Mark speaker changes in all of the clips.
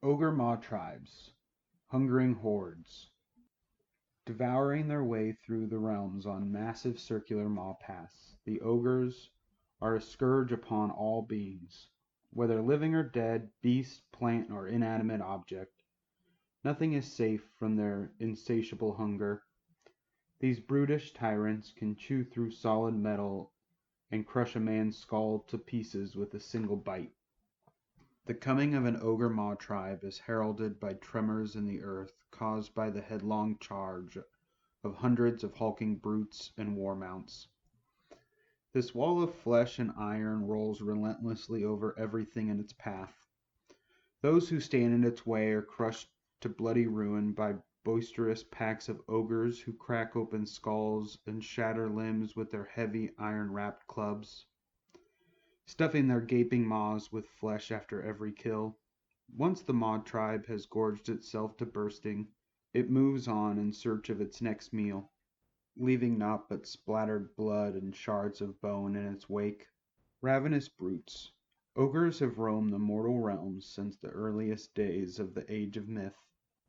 Speaker 1: Ogor Mawtribes, hungering hordes, devouring their way through the realms on massive circular maw paths. The ogres are a scourge upon all beings, whether living or dead, beast, plant, or inanimate object. Nothing is safe from their insatiable hunger. These brutish tyrants can chew through solid metal and crush a man's skull to pieces with a single bite. The coming of an Ogor Mawtribe is heralded by tremors in the earth caused by the headlong charge of hundreds of hulking brutes and war mounts. This wall of flesh and iron rolls relentlessly over everything in its path. Those who stand in its way are crushed to bloody ruin by boisterous packs of ogres who crack open skulls and shatter limbs with their heavy iron-wrapped clubs, stuffing their gaping maws with flesh after every kill. Once the Mawtribe has gorged itself to bursting, it moves on in search of its next meal, leaving naught but splattered blood and shards of bone in its wake. Ravenous brutes. Ogres have roamed the mortal realms since the earliest days of the Age of Myth,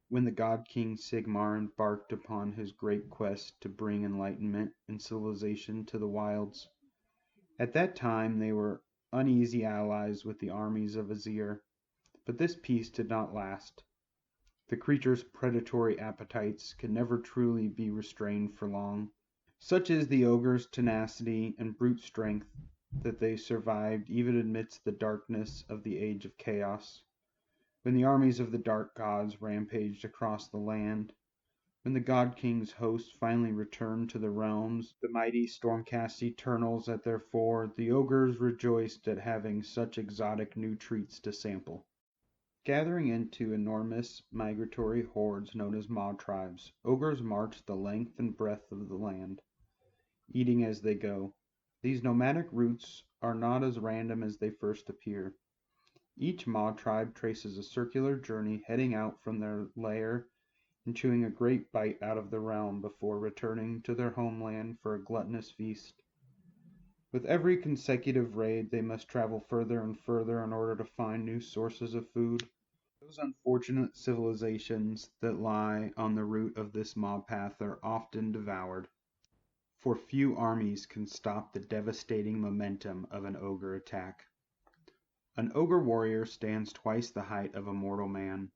Speaker 1: when the god king Sigmar embarked upon his great quest to bring enlightenment and civilization to the wilds. At that time they were uneasy allies with the armies of Azir, but this peace did not last. The creature's predatory appetites can never truly be restrained for long. Such is the ogre's tenacity and brute strength that they survived even amidst the darkness of the Age of Chaos, when the armies of the dark gods rampaged across the land. When the God King's host finally returned to the realms, the mighty Stormcast Eternals at their fore, the ogres rejoiced at having such exotic new treats to sample. Gathering into enormous migratory hordes known as Mawtribes, ogres march the length and breadth of the land, eating as they go. These nomadic routes are not as random as they first appear. Each Mawtribe traces a circular journey heading out from their lair and chewing a great bite out of the realm before returning to their homeland for a gluttonous feast. With every consecutive raid, they must travel further and further in order to find new sources of food. Those unfortunate civilizations that lie on the route of this mob path are often devoured, for few armies can stop the devastating momentum of an ogre attack. An ogre warrior stands twice the height of a mortal man,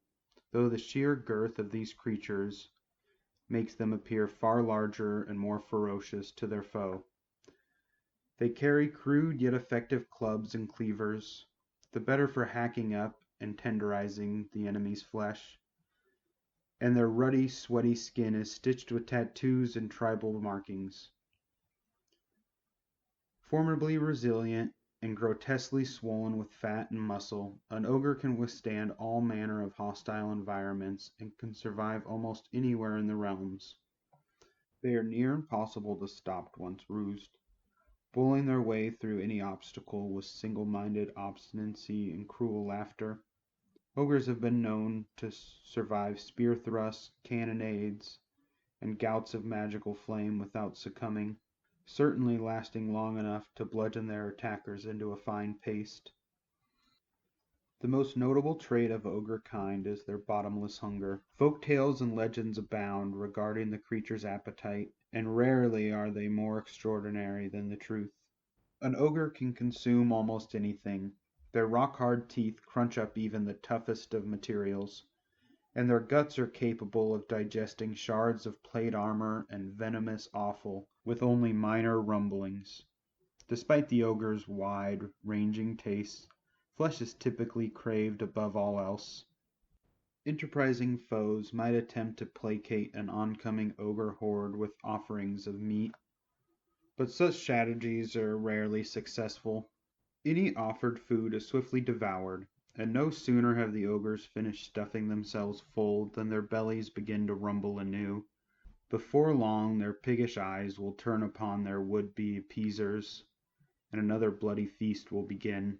Speaker 1: though the sheer girth of these creatures makes them appear far larger and more ferocious to their foe. They carry crude yet effective clubs and cleavers, the better for hacking up and tenderizing the enemy's flesh, and their ruddy, sweaty skin is stitched with tattoos and tribal markings. Formidably resilient and grotesquely swollen with fat and muscle, an ogre can withstand all manner of hostile environments and can survive almost anywhere in the realms. They are near impossible to stop once roused, bullying their way through any obstacle with single-minded obstinacy and cruel laughter. Ogres have been known to survive spear thrusts, cannonades, and gouts of magical flame without succumbing, certainly lasting long enough to bludgeon their attackers into a fine paste. The most notable trait of ogre kind is their bottomless hunger. Folk tales and legends abound regarding the creature's appetite, and rarely are they more extraordinary than the truth. An ogre can consume almost anything. Their rock-hard teeth crunch up even the toughest of materials, and their guts are capable of digesting shards of plate armor and venomous offal with only minor rumblings. Despite the ogre's wide-ranging tastes, flesh is typically craved above all else. Enterprising foes might attempt to placate an oncoming ogre horde with offerings of meat, but such strategies are rarely successful. Any offered food is swiftly devoured, and no sooner have the ogres finished stuffing themselves full than their bellies begin to rumble anew. Before long their piggish eyes will turn upon their would-be appeasers, and another bloody feast will begin.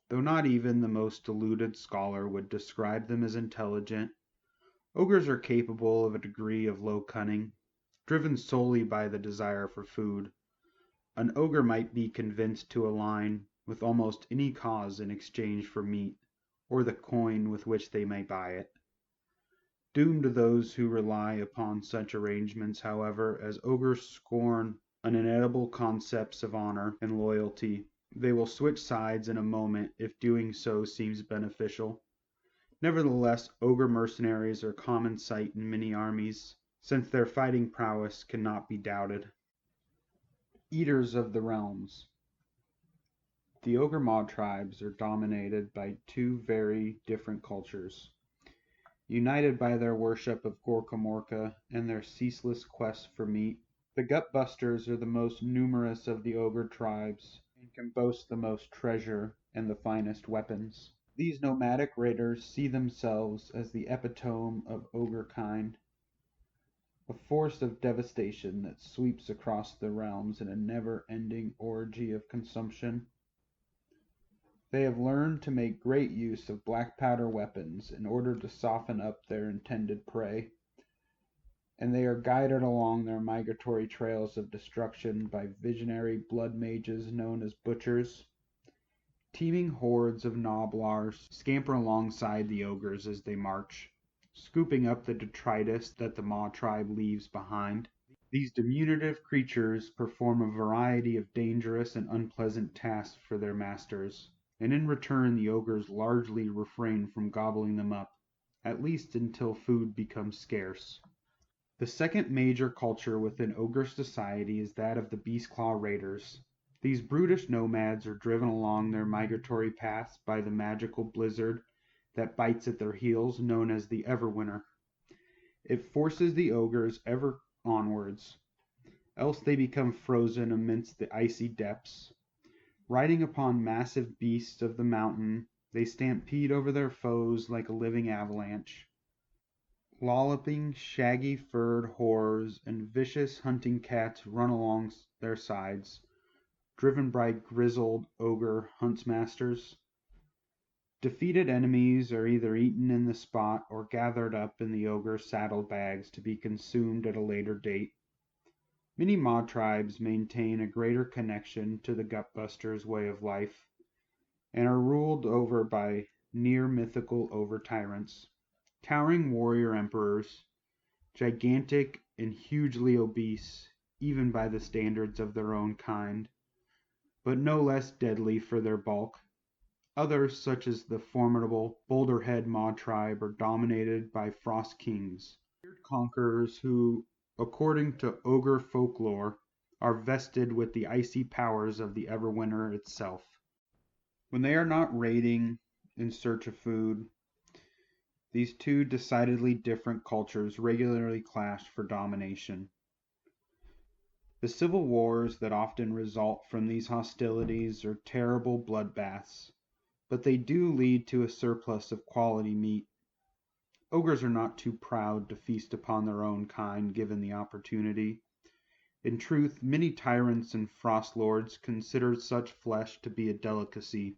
Speaker 1: Though not even the most deluded scholar would describe them as intelligent, ogres are capable of a degree of low cunning, driven solely by the desire for food. An ogre might be convinced to align with almost any cause in exchange for meat. or the coin with which they may buy it. Doomed those who rely upon such arrangements, however, as ogres scorn unedible concepts of honor and loyalty. They will switch sides in a moment if doing so seems beneficial. Nevertheless, ogre mercenaries are common sight in many armies, since their fighting prowess cannot be doubted. Eaters of the Realms. The Ogor Mawtribes are dominated by two very different cultures. United by their worship of Gorkamorka and their ceaseless quest for meat, the Gutbusters are the most numerous of the ogre tribes and can boast the most treasure and the finest weapons. These nomadic raiders see themselves as the epitome of ogre kind, a force of devastation that sweeps across the realms in a never-ending orgy of consumption. They have learned to make great use of black powder weapons in order to soften up their intended prey, and they are guided along their migratory trails of destruction by visionary blood mages known as butchers. Teeming hordes of Gnoblars scamper alongside the ogres as they march, scooping up the detritus that the Mawtribe leaves behind. These diminutive creatures perform a variety of dangerous and unpleasant tasks for their masters, and in return the ogres largely refrain from gobbling them up, at least until food becomes scarce. The second major culture within ogre society is that of the Beastclaw Raiders. These brutish nomads are driven along their migratory paths by the magical blizzard that bites at their heels, known as the Everwinter. It forces the ogres ever onwards, else they become frozen amidst the icy depths. Riding upon massive beasts of the mountain, they stampede over their foes like a living avalanche. Lolloping, shaggy-furred horrors and vicious hunting cats run along their sides, driven by grizzled ogre huntsmasters. Defeated enemies are either eaten in the spot or gathered up in the ogre saddlebags to be consumed at a later date. Many Mawtribes maintain a greater connection to the Gutbusters' way of life, and are ruled over by near-mythical over-tyrants, towering warrior emperors, gigantic and hugely obese, even by the standards of their own kind, but no less deadly for their bulk. Others, such as the formidable Boulderhead Mawtribe, are dominated by Frost Kings, weird conquerors who, according to ogre folklore, are vested with the icy powers of the Everwinter itself. When they are not raiding in search of food, these two decidedly different cultures regularly clash for domination. The civil wars that often result from these hostilities are terrible bloodbaths, but they do lead to a surplus of quality meat. Ogres are not too proud to feast upon their own kind given the opportunity. In truth, many tyrants and frost lords consider such flesh to be a delicacy.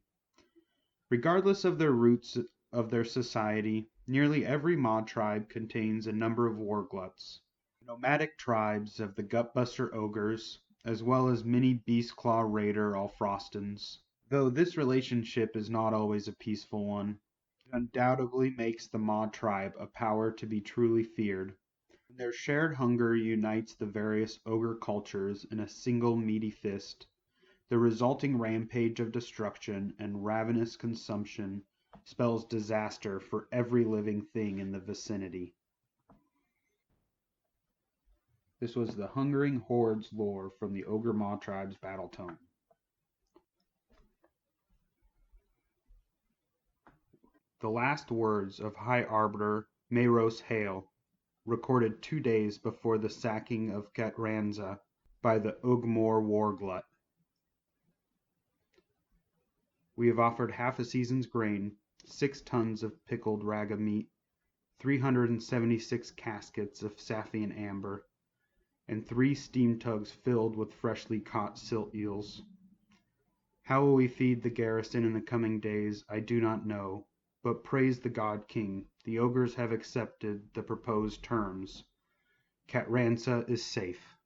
Speaker 1: Regardless of their roots of their society, nearly every Mawtribe contains a number of wargluts, nomadic tribes of the Gutbuster ogres, as well as many Beastclaw Raider Allfrostons. Though this relationship is not always a peaceful one, it undoubtedly makes the Mawtribe a power to be truly feared. When their shared hunger unites the various ogre cultures in a single meaty fist, the resulting rampage of destruction and ravenous consumption spells disaster for every living thing in the vicinity. This was the Hungering Hordes lore from the Ogor Mawtribes Battle Tome. The last words of High Arbiter Mayros Hale, recorded 2 days before the sacking of Catranza by the Ogmore Warglut. We have offered half a season's grain, 6 tons of pickled raga meat, 376 caskets of Saphian amber, and 3 steam tugs filled with freshly caught silt eels. How will we feed the garrison in the coming days, I do not know, but praise the God King, the ogres have accepted the proposed terms. Catranza is safe.